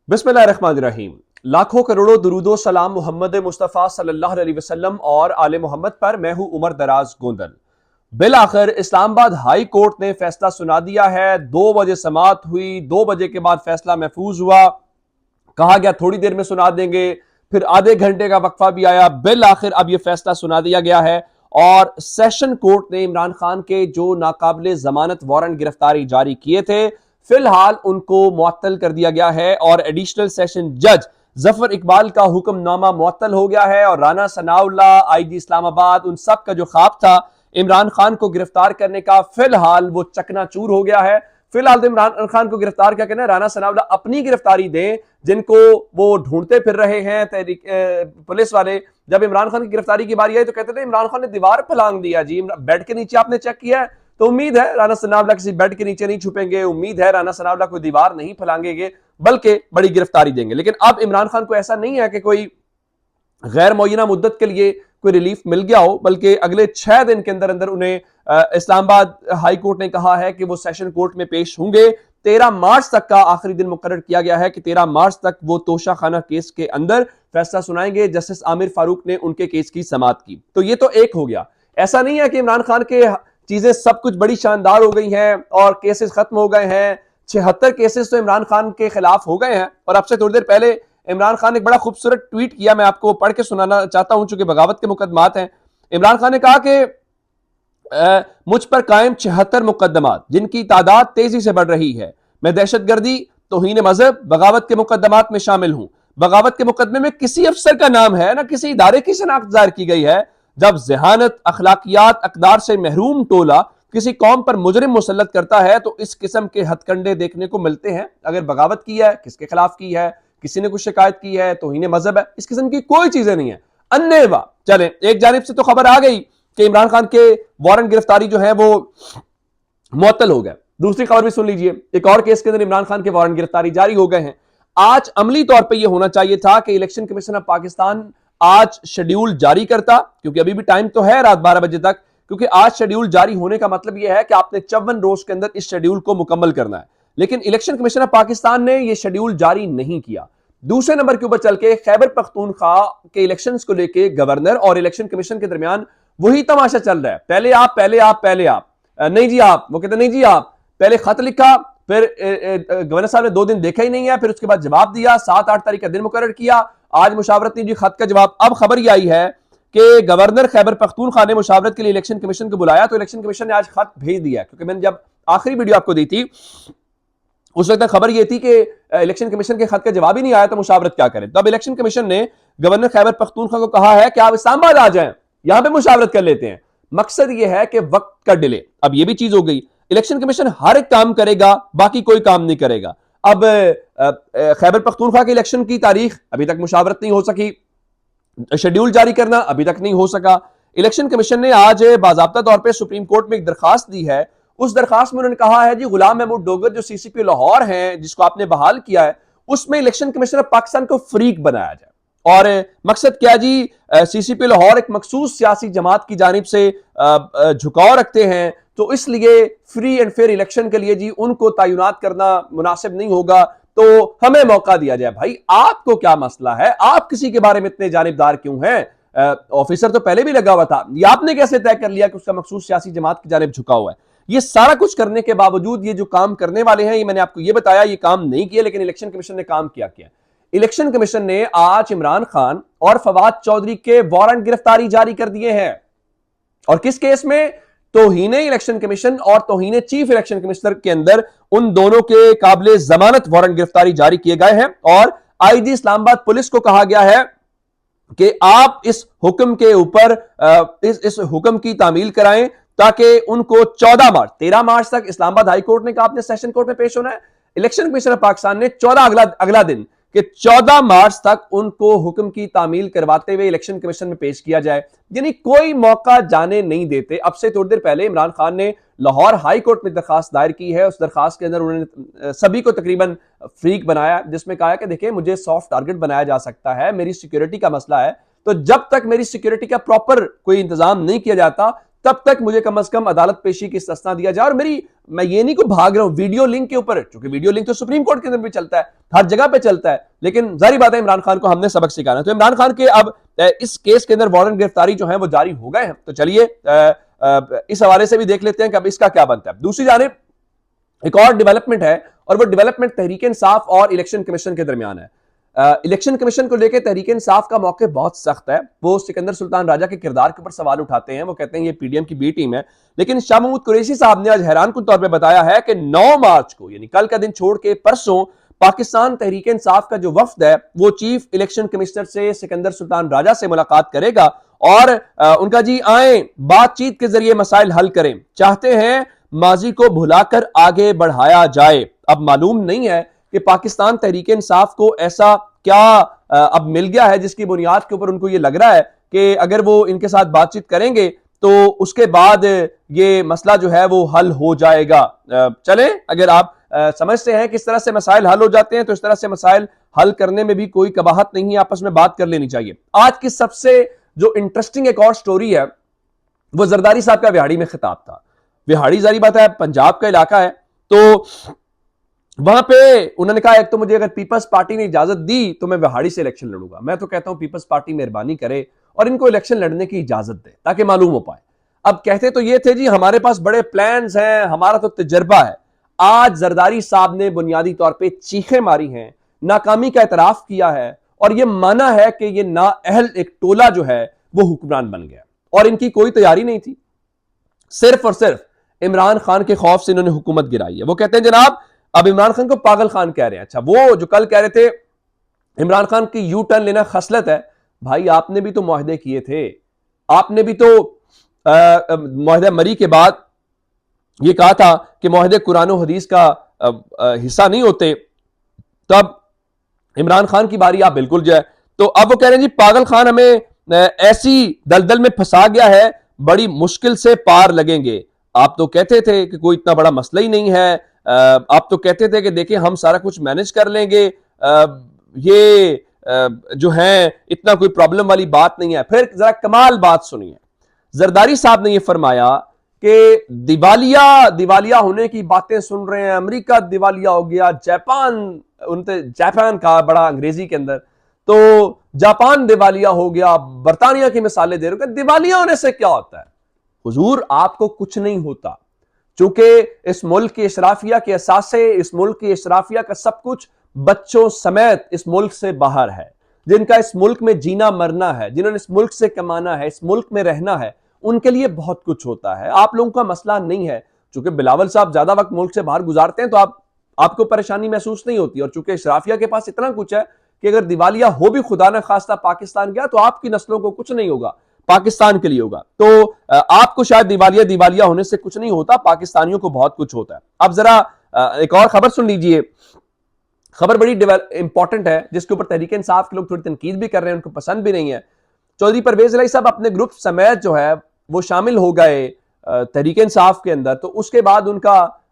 बिस्मिल्लाहिर्रहमानिर्रहीम। लाखों करोड़ों दुरूदो सलाम मोहम्मद मुस्तफ़ा सल्लल्लाहु अलैहि वसल्लम और आले मोहम्मद पर। मैं हूं उमर दराज गोंदल। बिल आखिर इस्लामाबाद हाई कोर्ट ने फैसला सुना दिया है। 2 बजे समाअत हुई, 2 बजे के बाद फैसला महफूज हुआ। कहा गया थोड़ी देर में सुना देंगे, फिर आधे घंटे का वक्फा भी आया। बिल आखिर अब यह फैसला सुना दिया गया है और सेशन कोर्ट ने इमरान खान के जो नाकाबिले जमानत वारंट गिरफ्तारी जारी किए थे, फिलहाल उनको मुअत्तल कर दिया गया है और एडिशनल सेशन जज जफर इकबाल का हुक्मनामा मुअत्तल हो गया है। और राना सनाउल्लाह, आईजी इस्लामाबाद, उन सब का जो ख्वाब था इमरान खान को गिरफ्तार करने का, फिलहाल वो चकनाचूर हो गया है। फिलहाल तो इमरान खान को गिरफ्तार क्या कहना है, राना सनाउल्लाह अपनी गिरफ्तारी दें, जिनको वो ढूंढते फिर रहे हैं पुलिस वाले। जब इमरान खान की गिरफ्तारी की बारी आई तो कहते थे इमरान खान ने दीवार फलांग दिया जी, बेड के नीचे आपने चेक किया है। तो उम्मीद है राना सनाउल्लाह किसी बेड के नीचे नहीं छुपेंगे, उम्मीद है राना सनाउल्लाह कोई दीवार नहीं फलांगेंगे, बल्कि बड़ी गिरफ्तारी देंगे। लेकिन अब इमरान खान को ऐसा नहीं है कि कोई गैर मुअय्यना मुद्दत के लिए कोई रिलीफ मिल गया हो, बल्कि अगले 6 दिन के अंदर अंदर उन्हें इस्लामाबाद हाई कोर्ट ने कहा है कि वो सेशन कोर्ट में पेश होंगे। 13 मार्च तक का आखिरी दिन मुकर्रर किया गया है कि 13 मार्च तक वो तोशा खाना केस के अंदर फैसला सुनाएंगे। जस्टिस आमिर फारूक ने उनके केस की समाअत की। तो ये तो एक हो गया। ऐसा नहीं है कि इमरान खान के चीजें सब कुछ बड़ी शानदार हो गई हैं और केसेस खत्म हो गए हैं। 76 केसेस तो इमरान खान के खिलाफ हो गए हैं। और अब से थोड़ी देर पहले इमरान खान ने एक बड़ा खूबसूरत ट्वीट किया, मैं आपको पढ़ के सुनाना चाहता हूं चूंकि बगावत के मुकदमात हैं। इमरान खान ने कहा कि मुझ पर कायम 76 मुकदमात जिनकी तादाद तेजी से बढ़ रही है। मैं दहशतगर्दी, तौहीन मजहब, बगावत के मुकदमात में शामिल हूं। बगावत के मुकदमे में किसी अफसर का नाम है, ना किसी इदारे की शनाख्त जाहिर की गई है। जब जहानत, अखलाकियात, अकदार से महरूम टोला किसी कौम पर मुजरिम मुसल्लत करता है तो इस किस्म के हथकंडे देखने को मिलते हैं। अगर बगावत की है, किसके खिलाफ की है, किसी ने कुछ शिकायत की है, तौहीन मजहब है, इस किस्म की कोई चीजें नहीं है। अन्नेवा चले, एक जानिब से तो खबर आ गई कि इमरान खान के वारंट गिरफ्तारी जो है वो मुअत्तल हो गए। दूसरी खबर भी सुन लीजिए, एक और केस के अंदर इमरान खान के वारंट गिरफ्तारी जारी हो गए हैं। आज अमली तौर पर यह होना चाहिए था कि इलेक्शन कमीशन ऑफ पाकिस्तान आज शेड्यूल जारी करता, क्योंकि अभी भी टाइम तो है रात 12 बजे तक, क्योंकि आज शेड्यूल जारी होने का मतलब यह है कि आपने 54 रोज के अंदर इस शेड्यूल को मुकम्मल करना है। लेकिन इलेक्शन कमीशन ऑफ पाकिस्तान ने यह शेड्यूल जारी नहीं किया। दूसरे नंबर के ऊपर चल के खैबर पख्तूनख्वा के इलेक्शंस को लेकर गवर्नर और इलेक्शन कमीशन के दरमियान वही तमाशा चल रहा है। पहले आप, पहले आप, पहले आप, नहीं जी आप, वो कहते नहीं जी आप। पहले खत लिखा, फिर गवर्नर साहब ने 2 दिन देखा ही नहीं है, फिर उसके बाद जवाब दिया, 7-8 तारीख का दिन मुकर्रर किया, आज मुशावरत नहीं जी, खत का जवाब। अब खबर यह आई है कि गवर्नर खैबर पख्तूनख्वा ने मुशावरत के लिए इलेक्शन कमीशन को बुलाया, तो इलेक्शन कमीशन ने आज खत भेज दिया। क्योंकि मैंने जब आखिरी वीडियो आपको दी थी उस वक्त खबर यह थी कि इलेक्शन कमीशन के खत का जवाब ही नहीं आया, तो मुशावरत क्या करें। तब इलेक्शन कमीशन ने गवर्नर खैबर पख्तूनख्वा को कहा है कि आप इस्लामाबाद आ जाएं, यहां पे मुशावरत कर लेते हैं। मकसद यह है कि वक्त का डिले। अब यह भी चीज हो गई, इलेक्शन कमीशन हर एक काम करेगा, बाकी कोई काम नहीं करेगा। अब खैबर पख्तूनख्वा के इलेक्शन की तारीख अभी तक मुशावरत नहीं हो सकी, शेड्यूल जारी करना अभी तक नहीं हो सका। इलेक्शन कमीशन ने आज बाज़ाब्ता तौर पर सुप्रीम कोर्ट में एक दरखास्त दी है। उस दरखास्त में उन्होंने कहा है जी, गुलाम महमूद डोगर जो सीसीपी लाहौर हैं, जिसको आपने बहाल किया है, उसमें इलेक्शन कमीशन ऑफ पाकिस्तान को फ्रीक बनाया जाए। और मकसद क्या जी, सीसीपी लाहौर एक मखसूस सियासी जमात की जानिब से झुकाव रखते हैं, तो इसलिए फ्री एंड फेयर इलेक्शन के लिए जी उनको तैनात करना मुनासिब नहीं होगा, तो हमें मौका दिया जाए। भाई आपको क्या मसला है, आप किसी के बारे में इतने जानिबदार क्यों हैं? ऑफिसर तो पहले भी लगा हुआ था, ये आपने कैसे तय कर लिया कि उसका मखसूस सियासी जमात की जानिब झुका हुआ है? ये सारा कुछ करने के बावजूद ये जो काम करने वाले हैं, ये मैंने आपको ये बताया, ये काम नहीं किया, लेकिन इलेक्शन कमीशन ने काम किया। इलेक्शन कमीशन ने आज इमरान खान और फवाद चौधरी के वारंट गिरफ्तारी जारी कर दिए हैं। और किस केस में? तौहीन इलेक्शन कमीशन और तौहीन चीफ इलेक्शन कमिश्नर के अंदर उन दोनों के काबिले जमानत वारंट गिरफ्तारी जारी किए गए हैं। और आईजी इस्लामाबाद पुलिस को कहा गया है कि आप इस हुक्म के ऊपर इस हुक्म की तामील कराएं, ताकि उनको 14 मार्च, 13 मार्च तक इस्लामाबाद हाई कोर्ट ने कहा आपने सेशन कोर्ट में पेश होना है। इलेक्शन कमीशन ऑफ पाकिस्तान ने 14 अगला दिन कि 14 मार्च तक उनको हुक्म की तामील करवाते हुए इलेक्शन कमीशन में पेश किया जाए। यानी कोई मौका जाने नहीं देते। अब से थोड़ी देर पहले इमरान खान ने लाहौर हाई कोर्ट में दरखास्त दायर की है। उस दरखास्त के अंदर उन्होंने सभी को तकरीबन फ्रीक बनाया, जिसमें कहा कि देखिए मुझे सॉफ्ट टारगेट बनाया जा सकता है, मेरी सिक्योरिटी का मसला है, तो जब तक मेरी सिक्योरिटी का प्रॉपर कोई इंतजाम नहीं किया जाता तब तक मुझे कम से कम अदालत पेशी की इस्तिस्ना दिया जाए। और मैं ये नहीं को भाग रहा हूं वीडियो लिंक के ऊपर, क्योंकि वीडियो लिंक तो सुप्रीम कोर्ट के अंदर भी चलता है, हर जगह पे चलता है, लेकिन जारी बात है इमरान खान को हमने सबक सिखाना है। तो इमरान खान के अब इस केस के अंदर वारंट गिरफ्तारी जो है वो जारी हो गए हैं। तो चलिए इस हवाले से भी देख लेते हैं कि अब इसका क्या बनता है। दूसरी जानिब एक और डेवलपमेंट है, और वो डेवलपमेंट तहरीक इंसाफ और इलेक्शन कमीशन के दरमियान है। इलेक्शन कमीशन को लेकर तहरीक इंसाफ का मौक़िफ़ बहुत सख्त है। वो सिकंदर सुल्तान राजा के किरदार के ऊपर सवाल उठाते हैं। वो कहते हैं ये पीडीएम की बी टीम है। लेकिन शाह महमूद कुरैशी साहब ने आज हैरानकुन तौर पर बताया है कि 9 मार्च को, यानी कल का दिन छोड़ के परसों, पाकिस्तान तहरीक इंसाफ का जो वफ्द है वो चीफ इलेक्शन कमिश्नर से सिकंदर सुल्तान राजा से मुलाकात करेगा और उनका जी आए बातचीत के जरिए मसाइल हल करें। चाहते हैं माजी को भुलाकर आगे बढ़ाया जाए। अब मालूम नहीं है कि पाकिस्तान तहरीक इंसाफ को ऐसा क्या अब मिल गया है जिसकी बुनियाद के ऊपर उनको ये लग रहा है कि अगर वो इनके साथ बातचीत करेंगे तो उसके बाद ये मसला जो है वो हल हो जाएगा। चलें, अगर आप समझते हैं किस तरह से मसाइल हल हो जाते हैं तो इस तरह से मसाइल हल करने में भी कोई कबाहत नहीं है, आपस में बात कर लेनी चाहिए। आज की सबसे जो इंटरेस्टिंग एक और स्टोरी है वो जरदारी साहब का विहाड़ी में खिताब था। विहाड़ी जारी बात है पंजाब का इलाका है, तो वहां पे उन्होंने कहा एक तो मुझे अगर पीपल्स पार्टी ने इजाजत दी तो मैं विहाड़ी से इलेक्शन लड़ूंगा। मैं तो कहता हूं पीपल्स पार्टी मेहरबानी करे और इनको इलेक्शन लड़ने की इजाजत दे ताकि मालूम हो पाए। अब कहते तो ये थे जी हमारे पास बड़े प्लान्स हैं, हमारा तो तजर्बा है। आज जरदारी साहब ने बुनियादी तौर पे चीखें मारी हैं, नाकामी का एतराफ किया है और यह माना है कि यह नाअहल एक टोला जो है वो हुक्मरान बन गया और इनकी कोई तैयारी नहीं थी। सिर्फ और सिर्फ इमरान खान के खौफ से इन्होंने हुकूमत गिराई है। वो कहते हैं जनाब अब इमरान खान को पागल खान कह रहे हैं। अच्छा, वो जो कल कह रहे थे इमरान खान की यू टर्न लेना खसलत है, भाई आपने भी तो मुआहदे किए थे। आपने भी तो मुआहदा मरी के बाद ये कहा था कि मुआहदे कुरान और हदीस का हिस्सा नहीं होते, तब इमरान खान की बारी आप बिल्कुल जो है। तो अब वो कह रहे हैं जी पागल खान हमें ऐसी दलदल में फंसा गया है, बड़ी मुश्किल से पार लगेंगे। आप तो कहते थे कि कोई इतना बड़ा मसला ही नहीं है, आप तो कहते थे कि देखिए हम सारा कुछ मैनेज कर लेंगे, ये जो है इतना कोई प्रॉब्लम वाली बात नहीं है। फिर जरा कमाल बात सुनिए, जरदारी साहब ने यह फरमाया कि दिवालिया होने की बातें सुन रहे हैं, अमेरिका दिवालिया हो गया, जापान का बड़ा अंग्रेजी के अंदर, तो जापान दिवालिया हो गया, बर्तानिया की मिसालें दे रहे हैं। दिवालिया होने से क्या होता है? हुजूर आपको कुछ नहीं होता, चूंकि इस मुल्क की इशराफिया के असासे, इस मुल्क की इशराफिया का सब कुछ बच्चों समेत इस मुल्क से बाहर है, जिनका इस मुल्क में जीना मरना है, जिन्होंने इस मुल्क से कमाना है, इस मुल्क में रहना है, उनके लिए बहुत कुछ होता है। आप लोगों का मसला नहीं है। चूंकि बिलावल साहब ज्यादा वक्त मुल्क से बाहर गुजारते हैं तो आपको परेशानी महसूस नहीं होती, और चूंकि इशराफिया के पास इतना कुछ है कि अगर दिवालिया हो भी खुदा न खास्ता पाकिस्तान गया तो आपकी नस्लों को कुछ नहीं होगा, पाकिस्तान के लिए होगा। तो आपको शायद दिवालिया होने से कुछ नहीं होता, पाकिस्तानियों को बहुत कुछ होता है। अब जरा एक और खबर सुन लीजिए। खबर बड़ी इंपॉर्टेंट है जिसके ऊपर तहरीक इंसाफ के लोग थोड़ी तनकीद भी कर रहे हैं, उनको पसंद भी नहीं है। चौधरी परवेज इलाही साहब अपने ग्रुप समेत जो है वो शामिल हो गए तहरीक इंसाफ के अंदर, तो उसके बाद उनका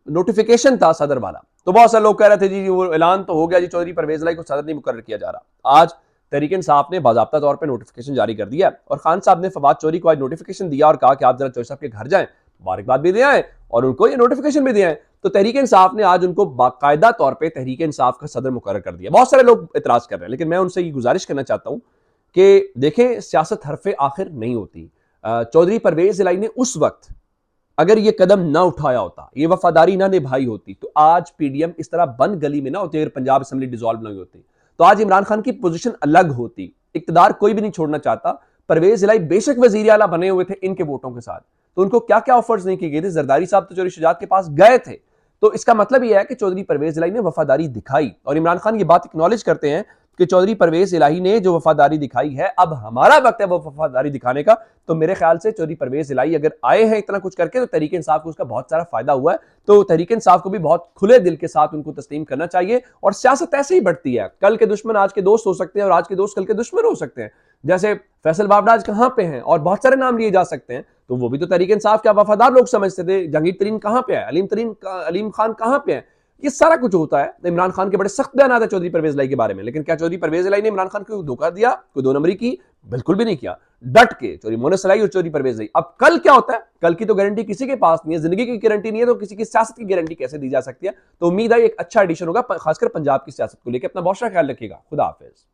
नोटिफिकेशन था सदर वाला। तो बहुत सारे लोग कह रहे थे जी वो ऐलान तो हो गया जी, चौधरी परवेज इलाही को सदर नहीं मुकर्रर किया जा रहा। आज तहरीक इंसाफ ने बाज़ाब्ता तौर पे नोटिफिकेशन जारी कर दिया और खान साहब ने फवाद चौधरी को आज नोटिफिकेशन दिया और कहा कि आप जरा चौधरी साहब के घर जाएं, मुबारकबाद भी दे आए और उनको ये नोटिफिकेशन भी दिए। तो तहरीक इंसाफ ने आज उनको बाकायदा तौर पे तहरीक इंसाफ का सदर मुकर्रर कर दिया। बहुत सारे लोग इतराज कर रहे हैं, लेकिन मैं उनसे ये गुजारिश करना चाहता हूं कि देखें सियासत हरफे आखिर नहीं होती। चौधरी परवेज इलाही ने उस वक्त अगर ये कदम ना उठाया होता, ये वफादारी ना निभाई होती, तो आज पीडीएम इस तरह बंद गली में ना होती। अगर पंजाब असेंबली डिसॉल्व नहीं होती तो आज इमरान खान की पोजीशन अलग होती। इक्तदार कोई भी नहीं छोड़ना चाहता। परवेज इलाही बेशक वजीर आला बने हुए थे इनके वोटों के साथ, तो उनको क्या क्या ऑफर्स नहीं किए गए थे। जरदारी साहब तो चौधरी शुजात के पास गए थे। तो इसका मतलब यह है कि चौधरी परवेज इलाही ने वफादारी दिखाई और इमरान खान ये बात एक्नॉलेज करते हैं कि चौधरी परवेज इलाही ने जो वफादारी दिखाई है, अब हमारा वक्त है वो वफादारी दिखाने का। तो मेरे ख्याल से चौधरी परवेज इलाही अगर आए हैं इतना कुछ करके तो तहरीक इंसाफ को उसका बहुत सारा फायदा हुआ है। तो तहरीक इंसाफ को भी बहुत खुले दिल के साथ उनको तस्लीम करना चाहिए। और सियासत ऐसे ही बढ़ती है, कल के दुश्मन आज के दोस्त हो सकते हैं और आज के दोस्त कल के दुश्मन हो सकते हैं। जैसे फैसल बाबरा आज कहां पे हैं और बहुत सारे नाम लिए जा सकते हैं, तो वो भी तो तहरीक इंसाफ के वफादार लोग समझते थे। जहांगीर तरीन कहां पे है, अलीम खान कहां पे है, ये सारा कुछ होता है। इमरान खान के बड़े सख्त बयान आते हैं चौधरी परवेज इलाही के बारे में, लेकिन क्या चौधरी परवेज इलाही ने इमरान खान को धोखा दिया, कोई दो नंबरी की? बिल्कुल भी नहीं किया। डट के चोरी मोनस सलाई और चोरी परवेज नहीं। अब कल क्या होता है, कल की तो गारंटी किसी के पास नहीं है, जिंदगी की गारंटी नहीं है, तो किसी की सियासत की गारंटी कैसे दी जा सकती है। तो उम्मीद है एक अच्छा एडिशन होगा, खासकर पंजाब की सियासत को लेकर। अपना बहुत सारा ख्याल रखिएगा। खुदा हाफिज।